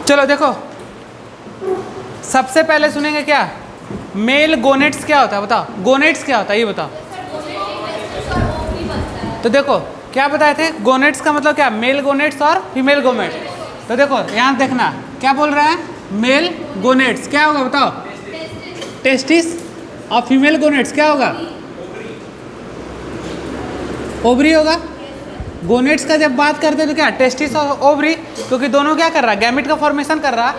चलो देखो, सबसे पहले सुनेंगे क्या, मेल गोनेट्स क्या होता है, बताओ गोनेट्स क्या होता है ये बताओ। तो देखो क्या बताए थे, गोनेट्स का मतलब क्या, मेल गोनेट्स और फीमेल गोनेट्स। तो देखो यहाँ देखना क्या बोल रहा है, मेल गोनेट्स क्या होगा बताओ, टेस्टिस, और फीमेल गोनेट्स क्या होगा, ओवरी होगा। गोनेट्स का जब बात करते हैं तो क्या, टेस्टिस और ओवरी, क्योंकि दोनों क्या कर रहा है, गैमिट का फॉर्मेशन कर रहा।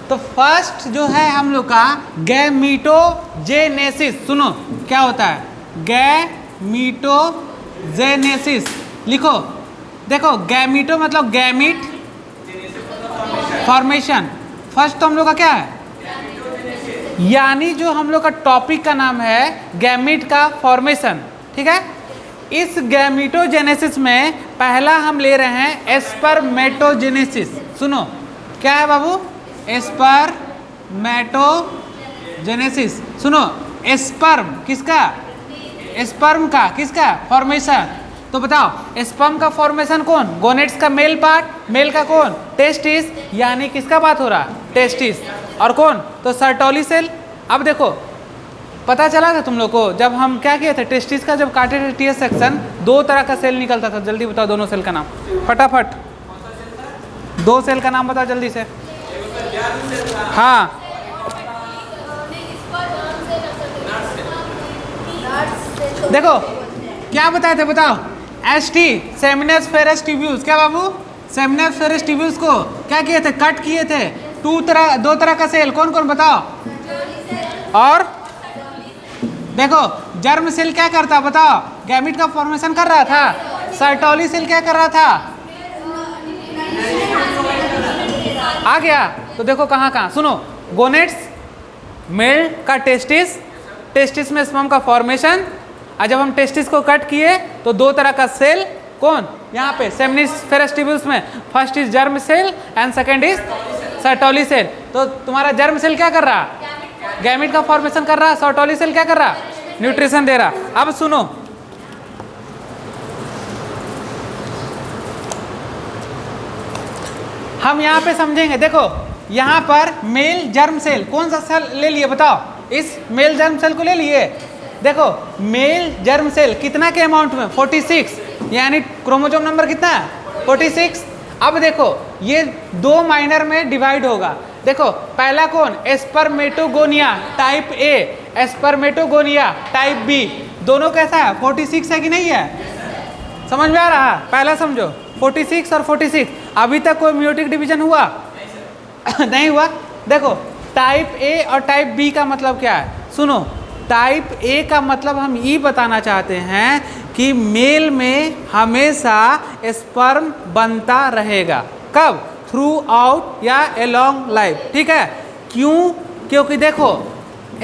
तो फर्स्ट जो है हम लोग का गैमीटोजेनेसिस, सुनो क्या होता है, गैमीटोजेनेसिस लिखो। देखो गैमीटो मतलब गैमिट फॉर्मेशन, फर्स्ट तो हम लोग का क्या है, यानी जो हम लोग का टॉपिक का नाम है गैमिट का फॉर्मेशन, ठीक है। इस गैमीटोजेनेसिस में पहला हम ले रहे हैं एस्पर्मेटोजेनेसिस। सुनो क्या है बाबू, एस्पर्मेटोजेनेसिस। सुनो स्पर्म किसका, स्पर्म का किसका फॉर्मेशन। तो बताओ स्पर्म का फॉर्मेशन कौन, गोनेट्स का मेल पार्ट, मेल का कौन, टेस्टिस, यानी किसका बात हो रहा, टेस्टिस, और कौन, तो सर्टोली सेल। अब देखो पता चला था तुम लोग को, जब हम क्या किए थे, टेस्टिस का जब काटे थे टीएस सेक्शन, दो तरह का सेल निकलता था। जल्दी बताओ दोनों सेल का नाम फटाफट, दो सेल का नाम बताओ जल्दी से। हाँ देखो क्या बताए थे बताओ, एसटी सेमिनस फेरस ट्यूब्यूल्स, क्या बाबू, सेमिनस फेरस ट्यूब्यूल्स को क्या किए थे, कट किए थे। दो तरह का सेल कौन कौन बताओ, और देखो जर्म सेल क्या करता बताओ, गैमिट का फॉर्मेशन कर रहा था। सर्टोली सेल क्या कर रहा था, आ गया। तो देखो कहाँ कहाँ, सुनो गोनेट्स, मेल का टेस्टिस, टेस्टिस में स्पर्म का फॉर्मेशन, और जब हम टेस्टिस को कट किए तो दो तरह का सेल, कौन, यहाँ पे सेमिनिस फेरस ट्यूब्यूल्स में first is germ cell and second is Sertoli cell. तो तुम्हारा जर्म सेल क्या कर रहा, गैमिट का फॉर्मेशन कर रहा, सर्टोली सेल क्या कर रहा, न्यूट्रिशन दे रहा। अब सुनो हम यहाँ पे समझेंगे, देखो यहाँ पर मेल जर्म सेल, कौन सा सेल ले लिए बताओ, इस मेल जर्म सेल को ले लिए। देखो मेल जर्म सेल कितना के अमाउंट में, 46, यानी क्रोमोसोम नंबर कितना है, 46। अब देखो ये दो माइनर में डिवाइड होगा। देखो पहला कौन, spermatogonia type A, spermatogonia type B, दोनों कैसा है, 46 है कि नहीं है, समझ में आ रहा है। पहला समझो 46 और 46, अभी तक कोई म्यूटिक डिवीजन हुआ नहीं हुआ। देखो टाइप ए और टाइप बी का मतलब क्या है, सुनो टाइप ए का मतलब हम ये बताना चाहते हैं कि मेल में हमेशा स्पर्म बनता रहेगा, कब, थ्रू आउट या एलोंग लाइफ, ठीक है। क्यों, क्योंकि देखो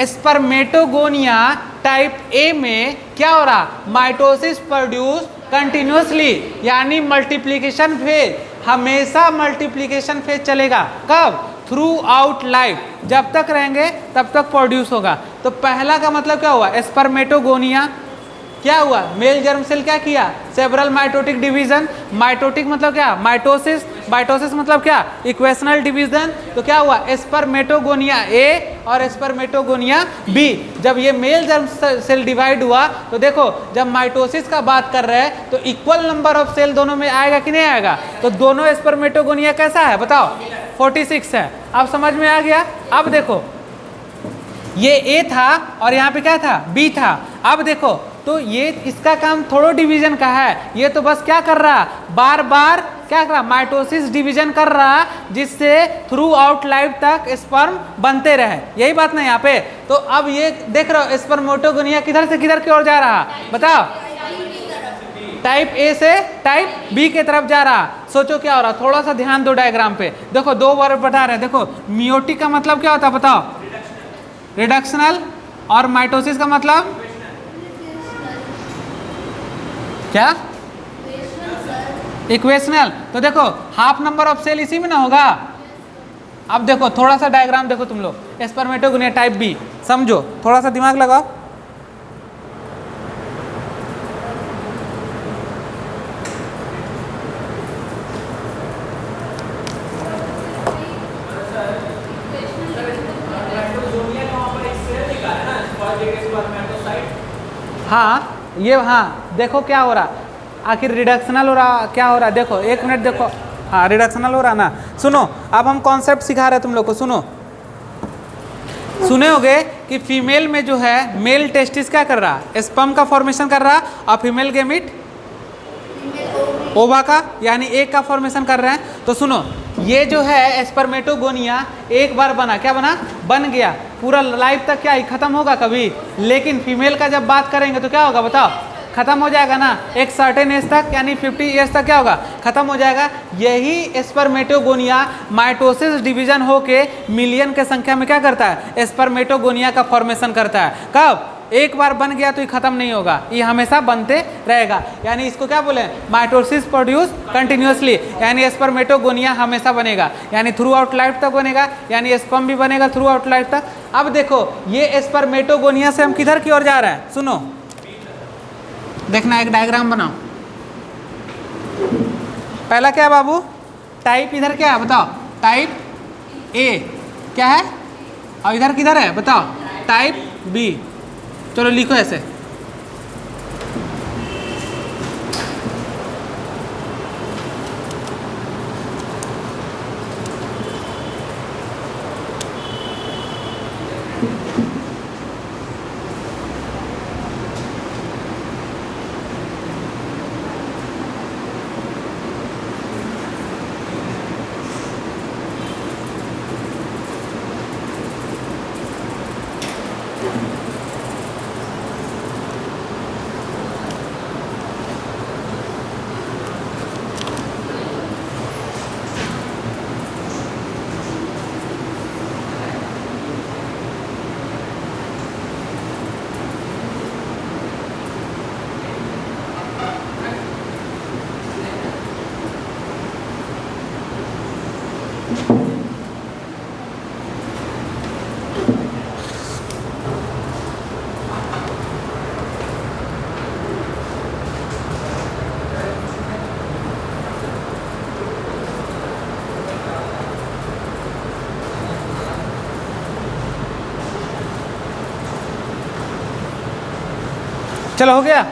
स्पर्मेटोगोनिया टाइप ए में क्या हो रहा, माइटोसिस प्रोड्यूस कंटिन्यूसली, यानी मल्टीप्लिकेशन फेज, हमेशा मल्टीप्लिकेशन फेज चलेगा, कब, थ्रू आउट लाइफ, जब तक रहेंगे तब तक प्रोड्यूस होगा। तो पहला का मतलब क्या हुआ, स्पर्मेटोगोनिया, क्या हुआ, मेल जर्म सेल क्या किया, सेवरल माइटोटिक डिवीजन, माइटोटिक मतलब क्या, माइटोसिस, माइटोसिस मतलब क्या, इक्वेशनल डिवीजन। तो क्या हुआ, स्पर्मेटोगोनिया ए और स्पर्मेटोगोनिया बी। जब ये मेल जर्म सेल डिवाइड हुआ तो देखो जब माइटोसिस का बात कर रहे हैं तो इक्वल नंबर ऑफ सेल दोनों में आएगा कि नहीं आएगा। तो दोनों स्पर्मेटोगोनिया कैसा है बताओ, 46 है। अब समझ में आ गया। अब देखो ये ए था और यहाँ पे क्या था, बी था। अब देखो तो ये इसका काम थोड़ा डिवीजन का है, ये तो बस क्या कर रहा, बार बार क्या कर रहा, माइटोसिस डिवीजन कर रहा, जिससे थ्रू आउट लाइफ तक स्पर्म बनते रहे, यही बात ना यहाँ पे। तो अब ये देख रहे हो स्पर्मेटोगोनिया किधर से किधर की ओर जा रहा, बताओ, टाइप ए से टाइप बी के तरफ जा रहा। सोचो क्या हो रहा, थोड़ा सा ध्यान दो डायग्राम पे। देखो दो वर्ड बता रहे हैं, देखो मियोटिक का मतलब क्या होता है बताओ, रिडक्शनल, और माइटोसिस का मतलब क्या, इक्वेशनल। तो देखो हाफ नंबर ऑफ सेल इसी में ना होगा। अब देखो थोड़ा सा डायग्राम देखो तुम लोग, स्पर्मेटोगोनिया टाइप बी, समझो, थोड़ा सा दिमाग लगाओ। हाँ ये, हाँ देखो क्या हो रहा, आखिर रिडक्शनल हो रहा, क्या हो रहा देखो, एक मिनट देखो, हाँ रिडक्शनल हो रहा ना। सुनो अब हम कॉन्सेप्ट सिखा रहे हैं तुम लोग को, सुनो। सुने होगे कि फीमेल में जो है मेल टेस्टिस क्या कर रहा है, स्पर्म का फॉर्मेशन कर रहा, और फीमेल गेमिट ओवा का यानी एग का फॉर्मेशन कर रहे हैं। तो सुनो ये जो है स्पर्मेटोगोनिया एक बार बना, क्या बना, बन गया, पूरा लाइफ तक क्या ही खत्म होगा कभी, लेकिन फीमेल का जब बात करेंगे तो क्या होगा बताओ, खत्म हो जाएगा ना, एक सर्टेन एज तक यानी 50 ईयर्स तक क्या होगा, खत्म हो जाएगा। यही स्पर्मेटोगोनिया माइटोसिस डिवीजन होके मिलियन के संख्या में क्या करता है, स्पर्मेटोगोनिया का फॉर्मेशन करता है। कब, एक बार बन गया तो ये खत्म नहीं होगा, ये हमेशा बनते रहेगा, यानी इसको क्या बोले, माइटोसिस प्रोड्यूस कंटिन्यूअसली, यानी स्पर्मेटोगोनिया हमेशा बनेगा, यानी थ्रू आउट लाइफ तक बनेगा, यानी स्पर्म भी बनेगा थ्रू आउट लाइफ तक। अब देखो ये स्पर्मेटोगोनिया से हम किधर की ओर जा रहे हैं, सुनो देखना, एक डायग्राम बनाओ। पहला क्या है बाबू, टाइप इधर क्या है बताओ, टाइप ए क्या है, और इधर किधर है बताओ, टाइप बी। चलो लिखो ऐसे, चलो हो गया।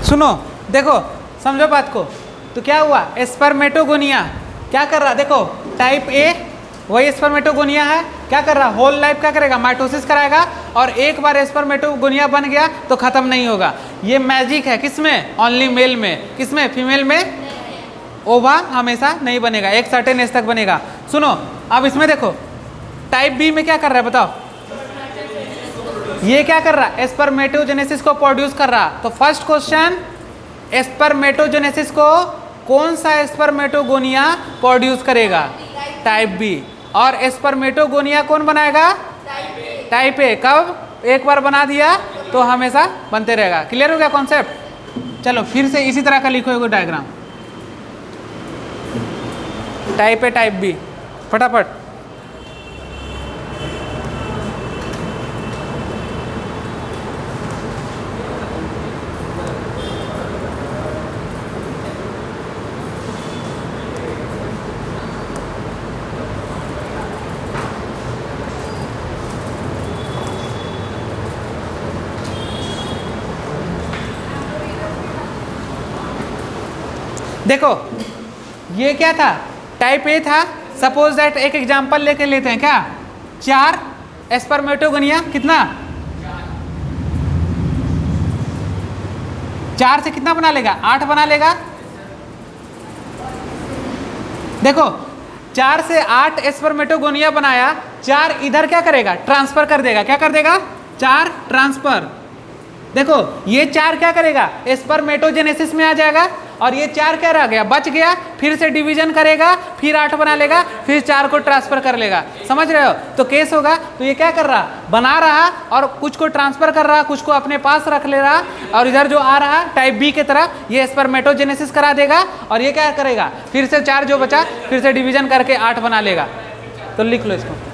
सुनो देखो समझो बात को, तो क्या हुआ, स्पर्मेटोगोनिया क्या कर रहा, देखो टाइप ए वही स्पर्मेटोगोनिया है, क्या कर रहा, होल लाइफ क्या करेगा, माइटोसिस कराएगा, और एक बार स्पर्मेटोगोनिया बन गया तो खत्म नहीं होगा। ये मैजिक है किसमें, ओनली मेल में, किसमें, फीमेल में ओवा हमेशा नहीं बनेगा, एक सर्टेन एज तक बनेगा। सुनो अब इसमें देखो टाइप बी में क्या कर रहा है बताओ, ये क्या कर रहा है, स्पर्मेटोजेनेसिस को प्रोड्यूस कर रहा। तो फर्स्ट क्वेश्चन, स्पर्मेटोजेनेसिस को कौन सा स्पर्मेटोगोनिया प्रोड्यूस करेगा, टाइप बी, और स्पर्मेटोगोनिया कौन बनाएगा, टाइप ए। कब, एक बार बना दिया तो हमेशा बनते रहेगा। क्लियर हो गया कॉन्सेप्ट। चलो फिर से इसी तरह का लिखो diagram, type A type B, फटाफट। देखो ये क्या था, टाइप ए था। सपोज दैट एक एग्जांपल लेके लेते हैं, क्या 4 स्पर्मेटोगोनिया, कितना 4 से कितना बना लेगा, 8 बना लेगा। देखो 4 से 8 स्पर्मेटोगोनिया बनाया, 4 इधर क्या करेगा, ट्रांसफर कर देगा, क्या कर देगा, 4 ट्रांसफर। देखो ये 4 क्या करेगा, स्पर्मेटोजेनेसिस में आ जाएगा, और ये 4 क्या रह गया, बच गया, फिर से डिवीजन करेगा, फिर 8 बना लेगा, फिर 4 को ट्रांसफर कर लेगा। समझ रहे हो, तो केस होगा। तो ये क्या कर रहा, बना रहा और कुछ को ट्रांसफर कर रहा, कुछ को अपने पास रख ले रहा, और इधर जो आ रहा टाइप बी की तरह ये स्पर्मेटोजेनेसिस करा देगा, और ये क्या करेगा, फिर से 4 जो बचा फिर से डिवीजन करके 8 बना लेगा। तो लिख लो इसको।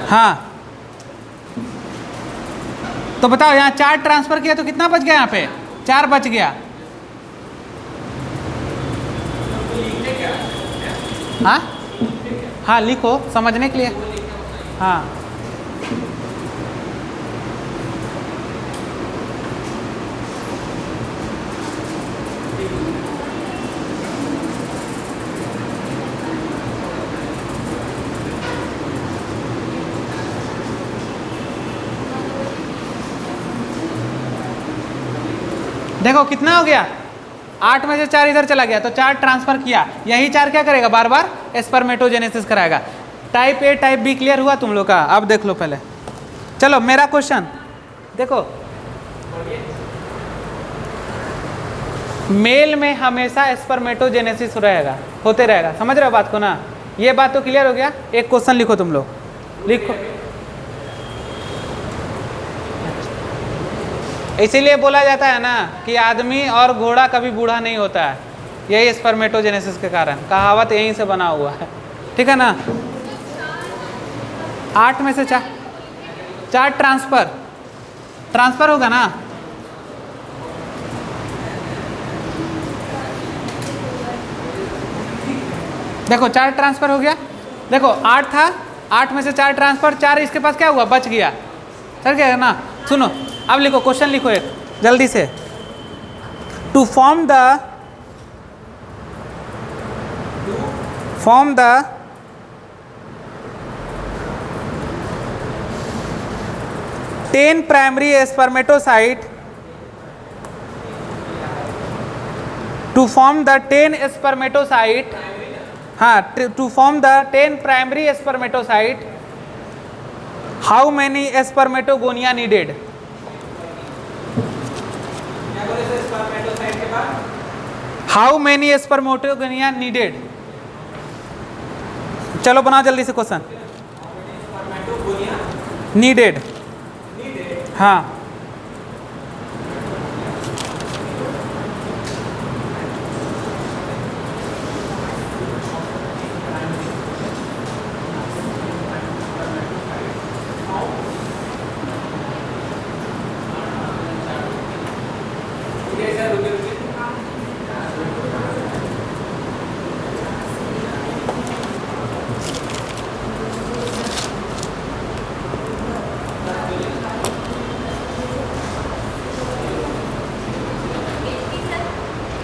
हाँ, तो बताओ यहाँ 4 ट्रांसफर किया तो कितना बच गया? यहाँ पे 4 बच गया। हाँ हाँ, लिखो समझने के लिए। हाँ, देखो कितना हो गया, 8 में से 4 इधर चला गया तो 4 ट्रांसफर किया, यही 4 क्या करेगा? बार बार स्पर्मेटोजेनेसिस कराएगा। Type A type B clear हुआ तुम लोग का? अब देख लो पहले। चलो मेरा क्वेश्चन देखो, मेल में हमेशा स्पर्मेटोजेनेसिस रहेगा, होते रहेगा, समझ रहे हो बात को ना? ये बात तो क्लियर हो गया। एक क्वेश्चन लिखो तुम लोग, लिखो। इसीलिए बोला जाता है ना कि आदमी और घोड़ा कभी बूढ़ा नहीं होता है, यही स्पर्मेटोजेनेसिस के कारण, कहावत यहीं से बना हुआ है, ठीक है ना? 8 में से 4 ट्रांसफर होगा ना? देखो 4 ट्रांसफर हो गया। देखो 8 था, 8 में से 4 ट्रांसफर, 4 इसके पास क्या हुआ? बच गया, चल गया ना? सुनो अब लिखो, क्वेश्चन लिखो एक जल्दी से। To form the 10 primary spermatocyte, to form the 10 spermatocyte, हाँ, to form the 10 primary spermatocyte, how many spermatogonia needed? How many spermatogonia needed? चलो बनाओ जल्दी से क्वेश्चन। नीडेड, हाँ,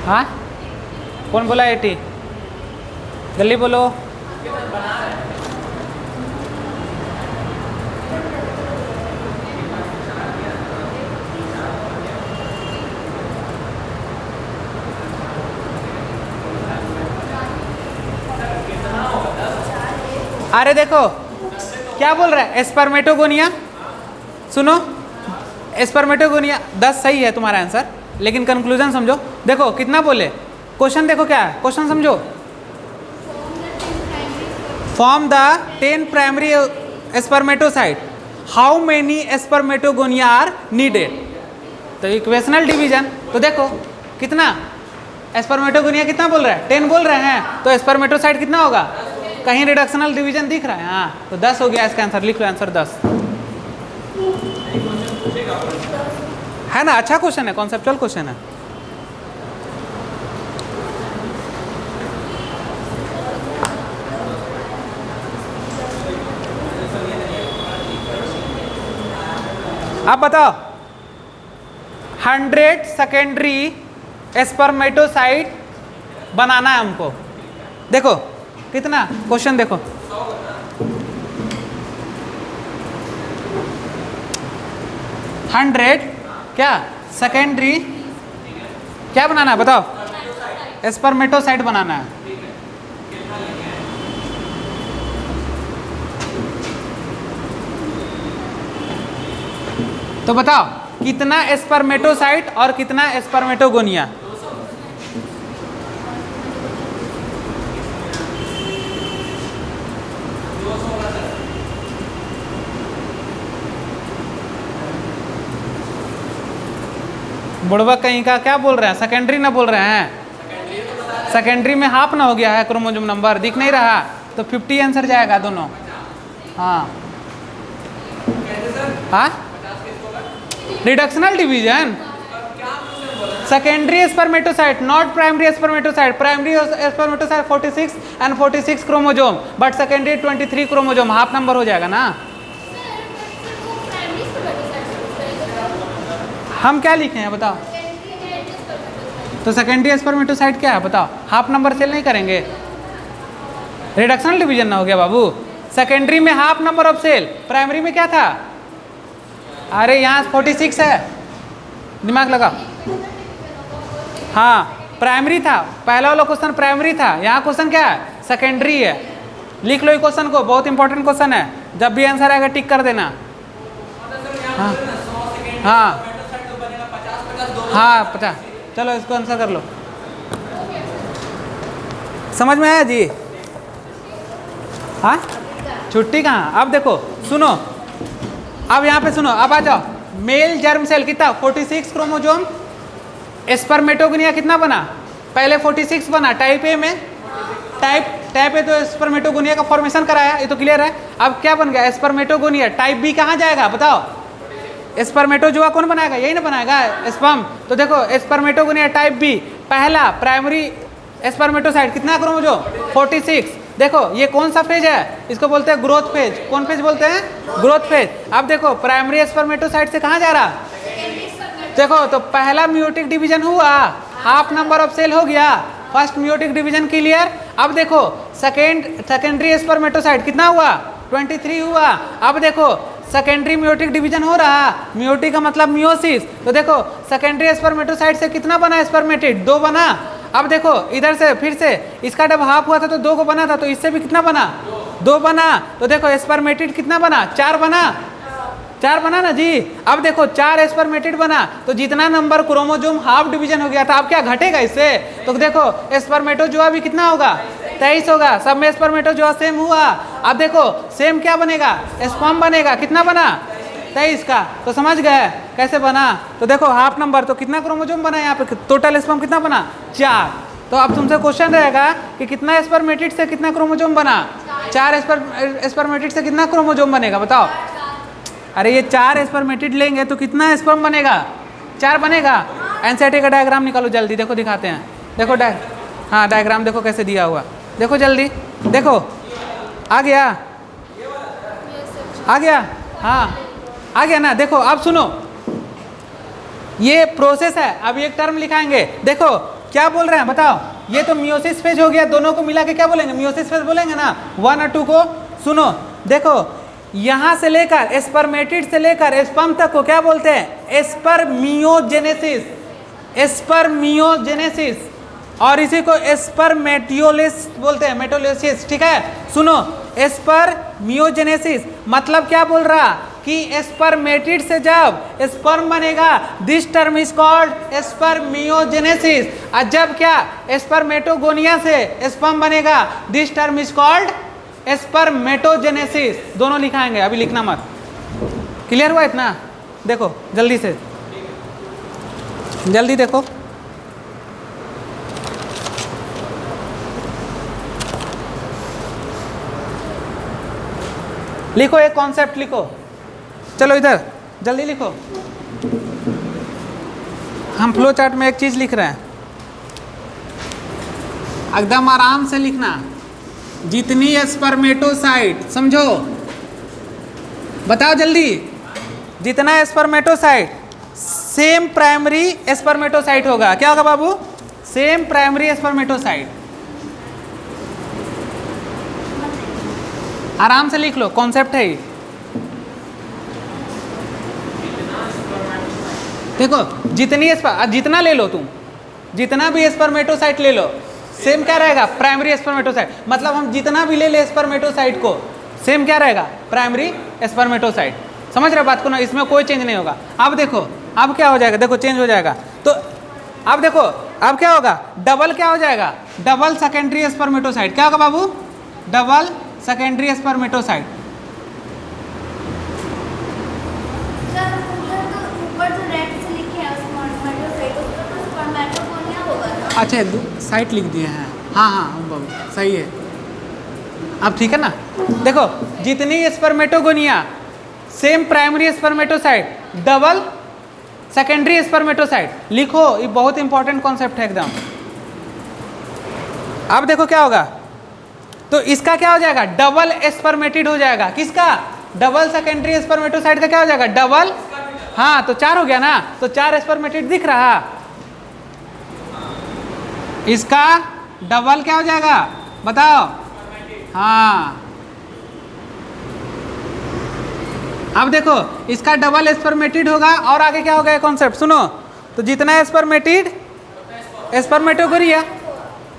हाँ, कौन बोला 80? जल्दी बोलो। अरे देखो क्या बोल रहा है, स्पर्मेटोगोनिया। सुनो, स्पर्मेटोगोनिया 10 सही है तुम्हारा आंसर, लेकिन कंक्लूजन समझो। देखो कितना बोले, क्वेश्चन देखो क्या है, क्वेश्चन समझो। Form the 10 primary spermatocyte, how many spermatogonia are needed? तो इक्वेशनल डिवीजन, तो देखो कितना स्पर्मेटोगोनिया कितना बोल रहा है? 10 बोल रहे हैं, तो स्पर्मेटोसाइट कितना होगा? कहीं रिडक्शनल डिवीजन दिख रहा है? हाँ, तो 10 हो गया इसका आंसर। लिख लो आंसर 10 है ना? अच्छा क्वेश्चन है, कॉन्सेप्चुअल क्वेश्चन है। अब बताओ 100 सेकेंडरी स्पर्मेटोसाइट बनाना है हमको। देखो कितना, क्वेश्चन देखो, हंड्रेड क्या सेकेंडरी क्या बनाना है बताओ? स्पर्मेटोसाइट बनाना है। तो बताओ कितना स्पर्मेटोसाइट और कितना स्पर्मेटोगोनिया? बुढ़वा कहीं का क्या बोल रहे हैं? सेकेंडरी ना बोल रहे हैं? सेकेंडरी में हाफ ना हो गया है क्रोमोसोम नंबर, दिख नहीं रहा, तो 50 आंसर जाएगा दोनों। हाँ हाँ, reductional division, secondary spermatocyte not primary spermatocyte, primary spermatocyte 46 and 46 chromosome, but secondary 23 chromosome, half number हो जाएगा ना। हम क्या लिखे हैं बताओ, तो सेकेंडरी स्पर्मेटोसाइट क्या है बताओ, हाफ नंबर सेल नहीं करेंगे, रिडक्शनल डिवीजन ना हो गया बाबू। सेकेंडरी में half number of cell, primary में क्या था, अरे यहाँ 46 है, दिमाग लगा। हाँ प्राइमरी था, पहला वाला क्वेश्चन प्राइमरी था, यहाँ क्वेश्चन क्या है, सेकेंडरी है। लिख लो ये क्वेश्चन को, बहुत इंपॉर्टेंट क्वेश्चन है, जब भी आंसर आएगा टिक कर देना। हाँ हाँ हाँ 50, चलो इसको आंसर कर लो। समझ में आया जी? हाँ छुट्टी कहाँ, अब देखो सुनो, अब यहाँ पे सुनो, अब आ जाओ। मेल जर्म सेल कितना 46 क्रोमोजोम, स्पर्मेटोगोनिया कितना बना, पहले 46 बना टाइप ए में, टाइप ए तो स्पर्मेटोगोनिया का फॉर्मेशन कराया, ये तो क्लियर है। अब क्या बन गया स्पर्मेटोगोनिया, टाइप बी कहाँ जाएगा बताओ, स्पर्मेटोजोआ कौन बनाएगा, यही ना बनाएगा स्पर्म। तो देखो स्पर्मेटोगोनिया टाइप बी, पहला प्राइमरी स्पर्मेटोसाइट कितना क्रोमोजोम 46। देखो ये कौन सा फेज है, इसको बोलते हैं ग्रोथ फेज, कौन फेज बोलते हैं, ग्रोथ फेज। अब देखो प्राइमरी स्पर्मेटोसाइट से कहाँ जा रहा, देखो तो पहला म्यूटिक डिवीजन हुआ, हाफ नंबर ऑफ सेल हो गया, फर्स्ट म्यूटिक डिवीजन क्लियर। अब देखो सेकेंडरी स्पर्मेटोसाइट कितना हुआ 23 हुआ। अब देखो सेकेंडरी म्यूटिक डिवीजन हो रहा, म्यूटिक का मतलब मियोसिस, तो देखो सेकेंडरी स्पर्मेटोसाइट से कितना बना स्पर्मेटिड, 2 बना। अब देखो इधर से फिर से इसका जब हाफ हुआ था तो 2 को बना था, तो इससे भी कितना बना 2 बना। तो देखो स्पर्मेटिड कितना बना 4 बना, 4 बना ना जी। अब देखो 4 स्पर्मेटिड बना, तो जितना नंबर क्रोमोजोम हाफ डिवीजन हो गया था, अब क्या घटेगा इससे, तो देखो स्पर्मेटोजोआ भी कितना होगा 23 होगा, सब में स्पर्मेटोजोआ सेम हुआ। अब देखो सेम क्या बनेगा, स्पर्म बनेगा, कितना बना 23 का, तो समझ गए कैसे बना। तो देखो हाफ नंबर, तो कितना क्रोमोजोम बना यहाँ पे, टोटल स्पर्म कितना बना 4। तो अब तुमसे क्वेश्चन रहेगा कि कितना स्पर्मेटिड से कितना क्रोमोजोम बना, 4 स्पर्मेटिड से कितना क्रोमोजोम बनेगा बताओ। अरे ये 4 स्पर्मेटिड लेंगे तो कितना स्पर्म बनेगा, 4 बनेगा। एनसीईआरटी का डायग्राम निकालो जल्दी, देखो दिखाते हैं, देखो हाँ डायग्राम देखो कैसे दिया हुआ, देखो जल्दी, देखो आ गया, आ गया, हाँ आ गया ना। देखो अब सुनो, ये प्रोसेस है, अब एक टर्म लिखाएंगे, देखो क्या बोल रहे हैं बताओ, ये तो मियोसिस फेज हो गया, दोनों को मिला के क्या बोलेंगे, मियोसिस फेज बोलेंगे ना, 1 और 2 को। सुनो देखो यहाँ से लेकर स्पर्मेटिड से लेकर स्पर्म तक को क्या बोलते हैं, स्पर्मियोजेनेसिस, स्पर्मियोजेनेसिस, और इसी को स्पर्मेटियोलिस बोलते हैं, मेटोलिसिस, ठीक है। सुनो स्पर्मियोजेनेसिस मतलब क्या बोल रहा कि स्पर्मेटिड से जब स्पर्म बनेगा, this term is called spermiogenesis, और जब क्या स्पर्मेटोगोनिया से स्पर्म बनेगा, this term is called spermatogenesis. दोनों लिखाएंगे, अभी लिखना मत। क्लियर हुआ इतना? देखो जल्दी से, जल्दी देखो, लिखो एक कॉन्सेप्ट लिखो, चलो इधर जल्दी लिखो। हम फ्लो चार्ट में एक चीज लिख रहे हैं, एकदम आराम से लिखना। जितनी स्पर्मेटोसाइट, समझो बताओ जल्दी, जितना स्पर्मेटोसाइट सेम प्राइमरी स्पर्मेटोसाइट होगा, क्या होगा बाबू, सेम प्राइमरी स्पर्मेटोसाइट। आराम से लिख लो, कॉन्सेप्ट है ये। देखो जितना ले लो तुम, जितना भी स्पर्मेटोसाइट ले लो, सेम क्या रहेगा, प्राइमरी स्पर्मेटोसाइट। मतलब हम जितना भी ले ले स्पर्मेटोसाइट को, सेम क्या रहेगा, प्राइमरी स्पर्मेटोसाइट। समझ रहे बात को ना, इसमें कोई चेंज नहीं होगा। अब देखो अब क्या हो जाएगा, देखो चेंज हो जाएगा। तो अब देखो अब क्या होगा, डबल क्या हो जाएगा, डबल सेकेंडरी स्पर्मेटोसाइट। क्या होगा बाबू, डबल सेकेंडरी स्पर्मेटोसाइट। अच्छा साइट लिख दिए हैं, हाँ हाँ बाबू सही है। अब ठीक है ना, देखो जितनी spermatogonia same primary spermatocyte double secondary spermatocyte, लिखो ये बहुत इंपॉर्टेंट कॉन्सेप्ट है एकदम। अब देखो क्या होगा, तो इसका क्या हो जाएगा, डबल स्पर्मेटिड हो जाएगा। किसका, डबल सेकेंडरी स्पर्मेटोसाइट का क्या हो जाएगा, डबल, हाँ तो 4 हो गया ना, तो 4 स्पर्मेटिड दिख रहा, इसका डबल क्या हो जाएगा बताओ, हाँ। अब देखो इसका डबल स्पर्मेटिड होगा और आगे क्या होगा कॉन्सेप्ट सुनो, तो जितना स्पर्मेटिड स्पर्मेटोगोनिया,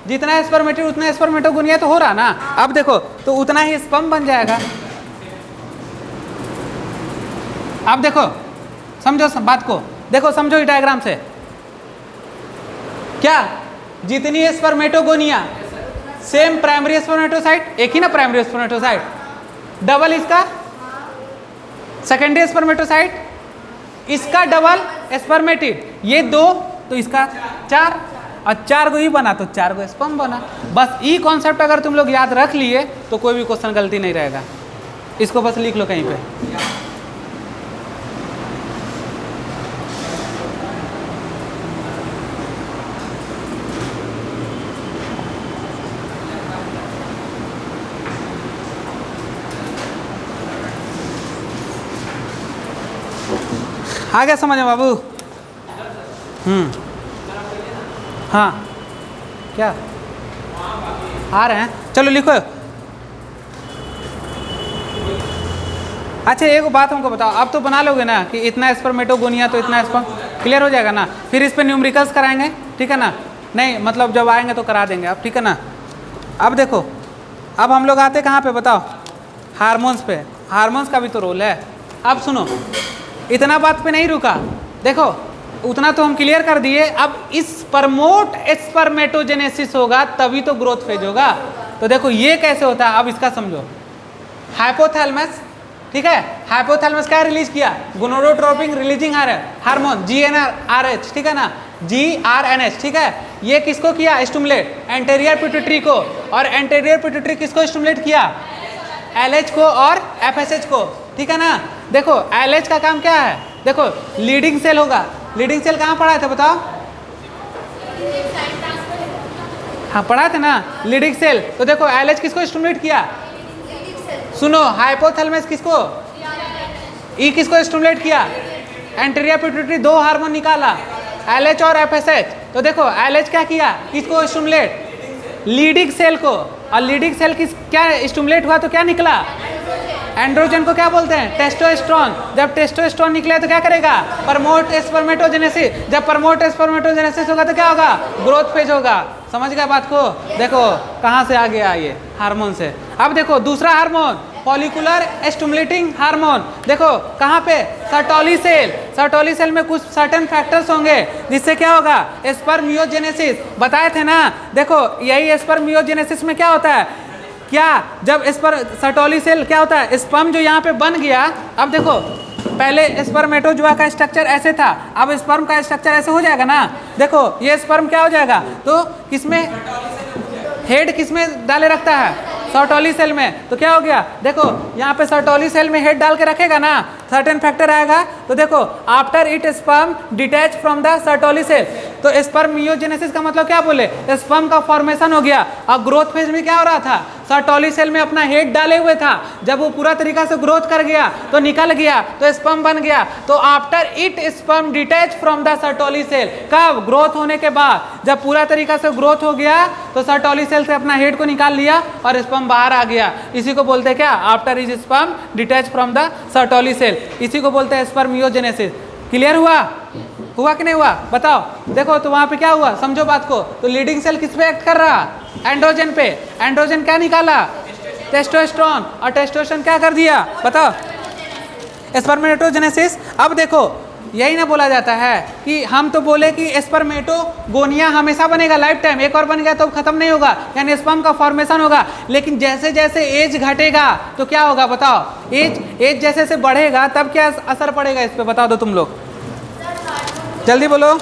जितना स्पर्मेटिड उतना स्पर्मेटोगोनिया तो हो रहा ना। अब देखो तो उतना ही स्पर्म बन जाएगा। अब देखो समझो बात को, देखो समझो इस डायग्राम से, क्या जितनी स्पर्मेटोगोनिया सेम प्राइमरी स्पर्मेटोसाइट, एक ही ना प्राइमरी स्पर्मेटोसाइट, डबल इसका सेकेंडरी स्पर्मेटोसाइट, इसका डबल स्पर्मेटिड, ये 2 तो इसका 4 और 4 को ही बना तो 4 को स्पर्म बना। बस ये कॉन्सेप्ट अगर तुम लोग याद रख लिए तो कोई भी क्वेश्चन गलती नहीं रहेगा, इसको बस लिख लो कहीं पे। आ गया समझ में बाबू? हाँ क्या आ रहे हैं, चलो लिखो। अच्छा एक बात हमको बताओ, अब तो बना लोगे ना कि इतना स्पर्मेटोगोनिया तो इतना स्पर्म, क्लियर हो जाएगा ना। फिर इस पे न्यूमेरिकल्स कराएंगे, ठीक है ना, नहीं मतलब जब आएंगे तो करा देंगे आप, ठीक है ना। अब देखो अब हम लोग आते कहाँ पे बताओ, हार्मोन्स पे। हार्मोन्स का भी तो रोल है। अब सुनो, इतना बात पे नहीं रुका, देखो उतना तो हम क्लियर कर दिए। अब इस प्रमोट स्पर्मेटोजेनेसिस होगा तभी तो ग्रोथ फेज होगा। तो देखो ये कैसे होता है, अब इसका समझो। हाइपोथैलेमस, ठीक है, हाइपोथैलेमस क्या रिलीज किया, गोनाडोट्रोपिन रिलीजिंग हार्मोन GnRH, ठीक है ना, GRNH, ठीक है। ये किसको किया स्टिमुलेट, एंटेरियर पिट्यूटरी को, और एंटेरियर पिट्यूटरी किसको स्टिमुलेट किया, LH को और FSH को, ठीक है ना। देखो LH का काम क्या है, देखो लीडिंग सेल होगा। लीडिंग सेल कहाँ पढ़ा थे बताओ, हाँ पढ़ा थे ना लीडिंग सेल। तो देखो LH किसको स्टिमुलेट किया, सुनो हाइपोथैलेमस किसको, किसको स्टिमुलेट किया, एंटेरियर पिट्यूटरी, 2 हार्मोन निकाला LH और FSH। तो देखो LH क्या किया, किसको स्टिमुलेट, लीडिंग सेल को, और लीडिंग सेल किस क्या स्टिमुलेट हुआ तो क्या निकला, एंड्रोजन को क्या बोलते हैं, टेस्टोस्टेरोन। जब टेस्टोस्टेरोन निकले तो क्या करेगा, प्रमोट स्पर्मेटोजेनेसिस। जब प्रमोट स्पर्मेटोजेनेसिस होगा तो क्या होगा, ग्रोथ फेज होगा। समझ गया बात को, देखो कहाँ से आ गया ये हार्मोन से। अब देखो दूसरा हार्मोन फॉलिकुलर स्टिमुलेटिंग हार्मोन, देखो कहाँ पे, सर्टोली सेल। सर्टोली सेल में कुछ सर्टेन फैक्टर्स होंगे जिससे क्या होगा, स्पर्मियोजेनेसिस, बताए थे ना। देखो यही स्पर्मियोजेनेसिस में क्या होता है, क्या जब सर्टोली सेल क्या होता है, स्पर्म जो यहाँ पे बन गया। अब देखो पहले स्पर्मेटोजोआ का स्ट्रक्चर ऐसे था, अब स्पर्म का स्ट्रक्चर ऐसे हो जाएगा ना। देखो ये स्पर्म क्या हो जाएगा, तो किसमें हेड किसमें डाले रखता है, सर्टोली सेल में। तो क्या हो गया, देखो यहाँ पे सर्टोली सेल में हेड डाल के रखेगा ना, सर्टेन फैक्टर आएगा। तो देखो after it sperm detach from the Sertoli cell, तो स्पर्मियोजेनेसिस का मतलब क्या बोले, स्पर्म का फॉर्मेशन हो गया। और ग्रोथ फेज में क्या हो रहा था, सर्टोली सेल में अपना हेड डाले हुए था, जब वो पूरा तरीका से ग्रोथ कर गया तो निकल गया तो स्पर्म बन गया। तो after it sperm detach from the Sertoli cell, कब, ग्रोथ होने के बाद। जब पूरा तरीका से ग्रोथ हो गया तो सर्टोली सेल से अपना हेड को निकाल लिया और स्पर्म बाहर आ गया। इसी को बोलते हैं क्या, after is sperm detach from the Sertoli cell, इसी को बोलते हैं स्पर्मियोजेनेसिस। क्लियर हुआ, हुआ कि नहीं हुआ बताओ। देखो तो वहां पे क्या हुआ, समझो बात को। तो लीडिंग सेल किस पे एक्ट कर रहा, एंड्रोजन पे। एंड्रोजन क्या निकाला, टेस्टोस्टेरोन, और टेस्टोस्टेरोन क्या कर दिया बताओ, स्पर्मेटोजेनेसिस। अब देखो यही ना बोला जाता है कि हम तो बोले कि स्पर्मेटोगोनिया हमेशा बनेगा लाइफ टाइम, एक बार बन गया तो खत्म नहीं होगा, यानी स्पर्म का फॉर्मेशन होगा। लेकिन जैसे जैसे एज घटेगा तो क्या होगा बताओ, एज जैसे जैसे बढ़ेगा तब क्या असर पड़ेगा इस पे बता दो तुम लोग, जल्दी बोलो।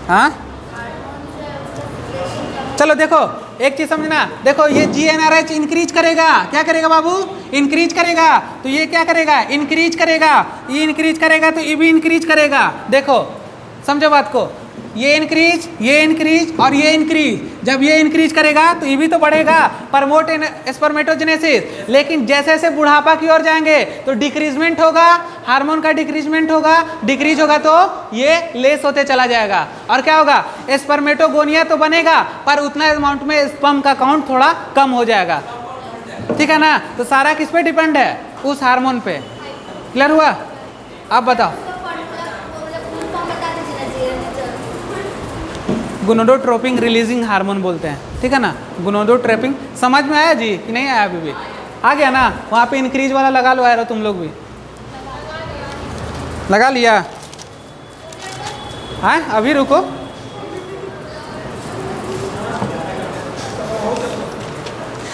हाँ चलो देखो एक चीज समझना, देखो ये GnRH इंक्रीज करेगा, क्या करेगा बाबू, इंक्रीज करेगा, तो ये क्या करेगा, इंक्रीज करेगा, ये इंक्रीज करेगा तो ये भी इंक्रीज करेगा। देखो समझो बात को, ये इंक्रीज और ये इंक्रीज, जब ये इंक्रीज करेगा तो ये भी तो बढ़ेगा, प्रमोट स्पर्मेटोजेनेसिस। लेकिन जैसे जैसे बुढ़ापा की ओर जाएंगे तो डिक्रीजमेंट होगा, हार्मोन का डिक्रीजमेंट होगा, डिक्रीज होगा तो ये लेस होते चला जाएगा, और क्या होगा, स्पर्मेटोगोनिया तो बनेगा पर उतना अमाउंट में स्पर्म का काउंट थोड़ा कम हो जाएगा, ठीक है ना। तो सारा किस पे डिपेंड है, उस हार्मोन पे। क्लियर हुआ, आप बताओ। गोनाडोट्रोपिन रिलीजिंग हार्मोन बोलते हैं, ठीक है ना, गोनाडोट्रोपिन। समझ में आया जी कि नहीं आया, अभी भी आ गया ना, वहाँ पे इंक्रीज वाला लगा लो यार, तुम लोग भी लगा लिया, हाँ अभी रुको।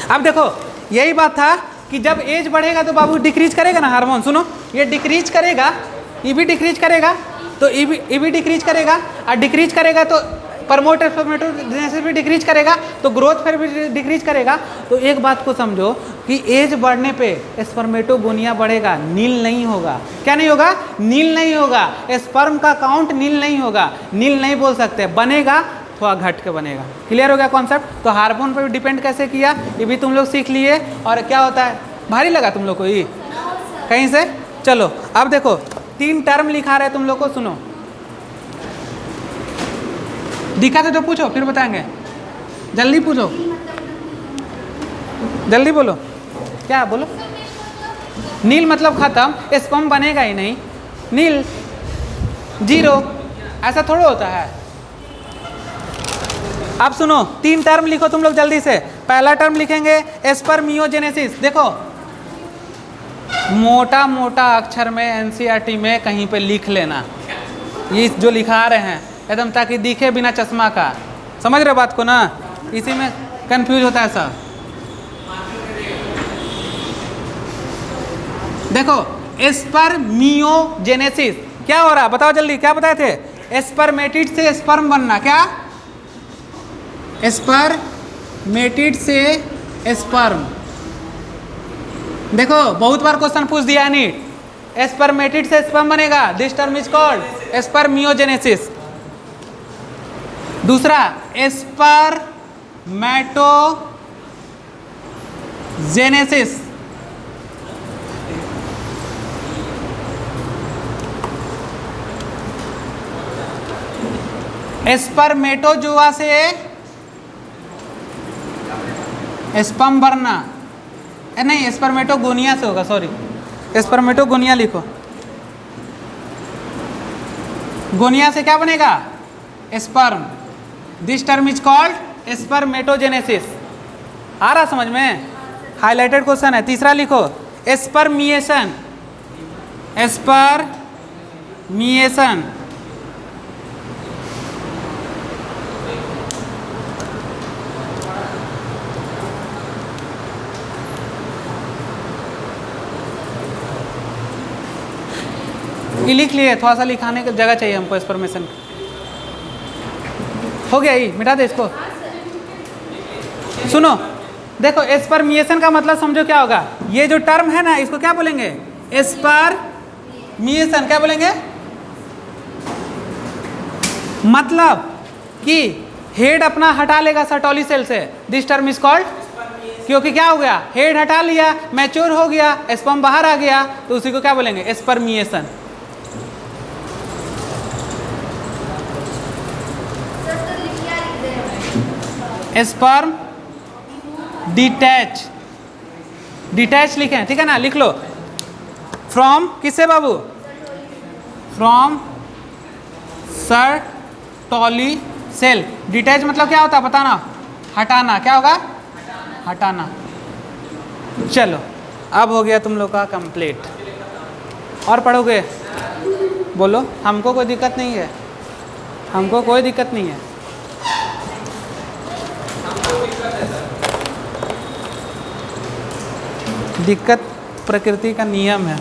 अब देखो यही बात था कि जब एज बढ़ेगा तो बाबू डिक्रीज करेगा ना हार्मोन, सुनो ये डिक्रीज करेगा, ये भी डिक्रीज करेगा, तो ये भी डिक्रीज करेगा, और डिक्रीज करेगा तो प्रमोट स्पर्मेटोजेनेसिस भी डिक्रीज करेगा, तो ग्रोथ फिर भी डिक्रीज करेगा। तो एक बात को समझो कि एज बढ़ने पे स्पर्मेटोगोनिया बढ़ेगा, नील नहीं होगा। क्या नहीं होगा, नील नहीं होगा, स्पर्म का काउंट नील नहीं होगा, नील नहीं बोल सकते, बनेगा थोड़ा घट के बनेगा। क्लियर हो गया कॉन्सेप्ट। तो हार्मोन पर डिपेंड कैसे किया ये भी तुम लोग सीख लिए। और क्या होता है, भारी लगा तुम लोग को ये कहीं से। चलो अब देखो 3 टर्म लिखा रहे तुम लोग को, सुनो, दिखाते तो पूछो फिर बताएंगे, जल्दी पूछो, जल्दी बोलो, क्या बोलो। नील मतलब खत्म, स्पर्म बनेगा ही नहीं, नील जीरो, ऐसा थोड़ा होता है। अब सुनो 3 टर्म लिखो तुम लोग जल्दी से। पहला टर्म लिखेंगे स्पर्मियोजेनेसिस। देखो मोटा मोटा अक्षर में एनसीईआरटी में कहीं पे लिख लेना, ये जो लिखा रहे हैं एकदम, ताकि दिखे बिना चश्मा का। समझ रहे बात को ना, इसी में कंफ्यूज होता है सब। देखो स्पर्मियोजेनेसिस क्या हो रहा, बताओ जल्दी, क्या बताए थे, स्पर्मेटिड से स्पर्म बनना, क्या स्पर्मेटिड से स्पर्म। देखो बहुत बार क्वेश्चन पूछ दिया नीट, स्पर्मेटिड से स्पर्म बनेगा, this term is called spermiogenesis. दूसरा स्पर्मेटोजेनेसिस, स्पर्मेटोजुआ से स्पर्म बनना, नहीं स्पर्मेटोगोनिया से होगा, सॉरी स्पर्मेटोगोनिया लिखो। गोनिया से क्या बनेगा, sperm, this term is called spermatogenesis. आ रहा समझ में, हाईलाइटेड क्वेश्चन है। तीसरा लिखो स्पर्मिएशन, स्पर्मिएशन, ये लिख लिए, थोड़ा सा लिखाने की जगह चाहिए हमको। स्पर्मेशन हो गया, ये मिटा दे इसको। सुनो देखो स्पर्मिएशन का मतलब समझो क्या होगा, ये जो टर्म है ना इसको क्या बोलेंगे, स्पर्मिएशन। क्या बोलेंगे, मतलब कि हेड अपना हटा लेगा सर्टोली सेल से, दिस टर्म इज कॉल्ड, क्योंकि क्या हो गया, हेड हटा लिया, मैच्योर हो गया, स्पर्म बाहर आ गया, तो उसी को क्या बोलेंगे, स्पर्मिएशन। स्पर्म डिटैच, डिटैच लिखें, ठीक है ना, लिख लो। फ्रॉम किससे बाबू, फ्रॉम सर्टोली सेल। डिटैच मतलब क्या होता है बताना, हटाना। क्या होगा, हटाना। चलो अब हो गया तुम लोग का कंप्लीट। और पढ़ोगे, बोलो, हमको कोई दिक्कत नहीं है, हमको कोई दिक्कत नहीं है। दिक्कत प्रकृति का नियम है।